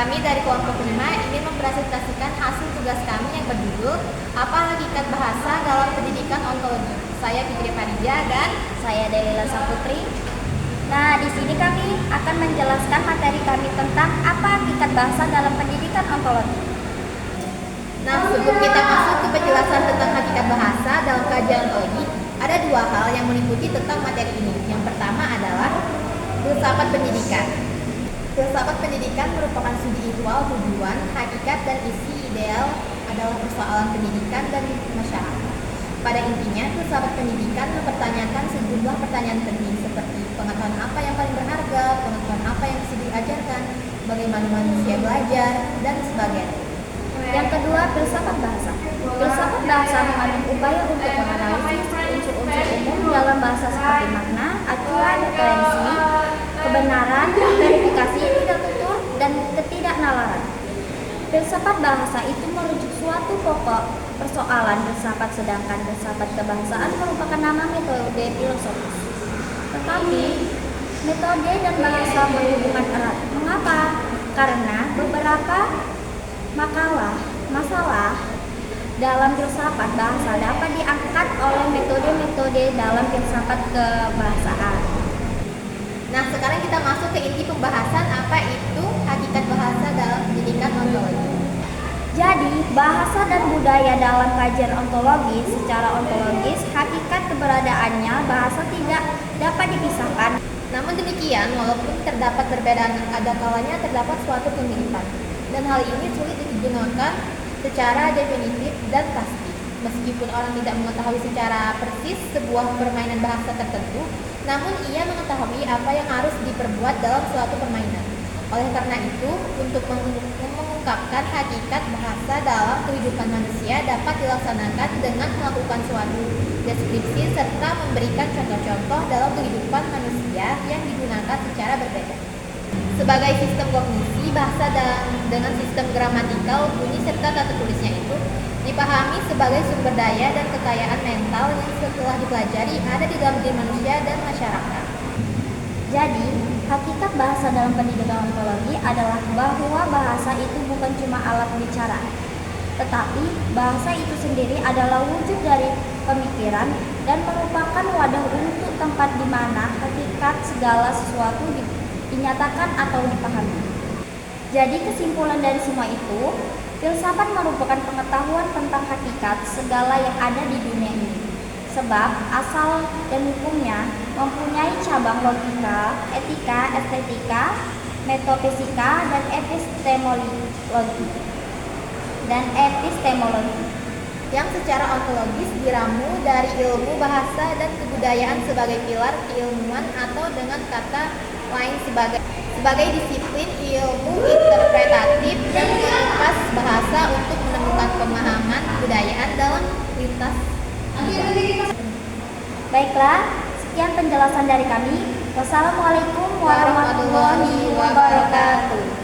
Kami dari kelompok 5 ingin mempresentasikan hasil tugas kami yang berjudul Apa Hakikat Bahasa dalam Pendidikan Ontologi. Saya Fitri Farija dan Saya Delila Saputri. Nah, di sini kami akan menjelaskan materi kami tentang apa hakikat bahasa dalam pendidikan ontologi. Nah, sebelum kita masuk ke penjelasan tentang hakikat bahasa dalam kajian ontologi, ada dua hal yang meliputi tentang materi ini. Yang pertama adalah filsafat pendidikan. Filsafat pendidikan merupakan studi ihwal tujuan, hakikat, dan isi ideal adalah persoalan pendidikan dan masyarakat. Pada intinya, filsafat pendidikan mempertanyakan sejumlah pertanyaan penting seperti pengetahuan apa yang paling berharga, pengetahuan apa yang bisa diajarkan, bagaimana manusia belajar, dan sebagainya. Yang kedua, filsafat bahasa. Filsafat bahasa mengandung upaya untuk menganalisis unsur-unsur umum dalam bahasa seperti makna, acuan, referensi, kebenaran, verifikasi, tidak tutur, dan ketidaknalaran. Filsafat bahasa itu merujuk suatu pokok persoalan filsafat, sedangkan filsafat kebahasaan merupakan nama metode filosofis. Tetapi metode dan bahasa berhubungan erat. Mengapa? Karena beberapa masalah dalam filsafat bahasa dapat diangkat oleh metode-metode dalam filsafat kebahasaan. Nah, sekarang kita masuk ke inti pembahasan apa itu hakikat bahasa dalam pendidikan ontologi. Jadi, bahasa dan budaya dalam kajian ontologi secara ontologis, hakikat keberadaannya bahasa tidak dapat dipisahkan. Namun demikian, walaupun terdapat perbedaan, ada kalanya terdapat suatu kemiripan. Dan hal ini sulit digunakan secara definitif dan pasti. Meskipun orang tidak mengetahui secara persis sebuah permainan bahasa tertentu, namun ia mengetahui apa yang harus diperbuat dalam suatu permainan. Oleh karena itu, untuk mengungkapkan hakikat bahasa dalam kehidupan manusia dapat dilaksanakan dengan melakukan suatu deskripsi serta memberikan contoh-contoh dalam kehidupan manusia yang digunakan secara berbeda. Sebagai sistem kognisi, bahasa dengan sistem gramatikal, bunyi serta tata tulisnya itu dipahami sebagai sumber daya dan kekayaan mental yang setelah dipelajari ada di dalam diri manusia dan masyarakat. Jadi, hakikat bahasa dalam pendidikan ontologi adalah bahwa bahasa itu bukan cuma alat bicara, tetapi bahasa itu sendiri adalah wujud dari pemikiran dan merupakan wadah untuk tempat di mana hakikat segala sesuatu dinyatakan atau dipahami. Jadi kesimpulan dari semua itu, filsafat merupakan pengetahuan tentang hakikat segala yang ada di dunia ini. Sebab asal dan hukumnya mempunyai cabang logika, etika, estetika, metafisika, dan epistemologi Yang secara ontologis diramu dari ilmu bahasa dan kebudayaan sebagai pilar keilmuan atau dengan kata lain sebagai disiplin ilmu interpretatif dan mengupas bahasa untuk menemukan pemahaman kebudayaan dalam lintas. Baiklah, sekian penjelasan dari kami. Wassalamualaikum warahmatullahi wabarakatuh.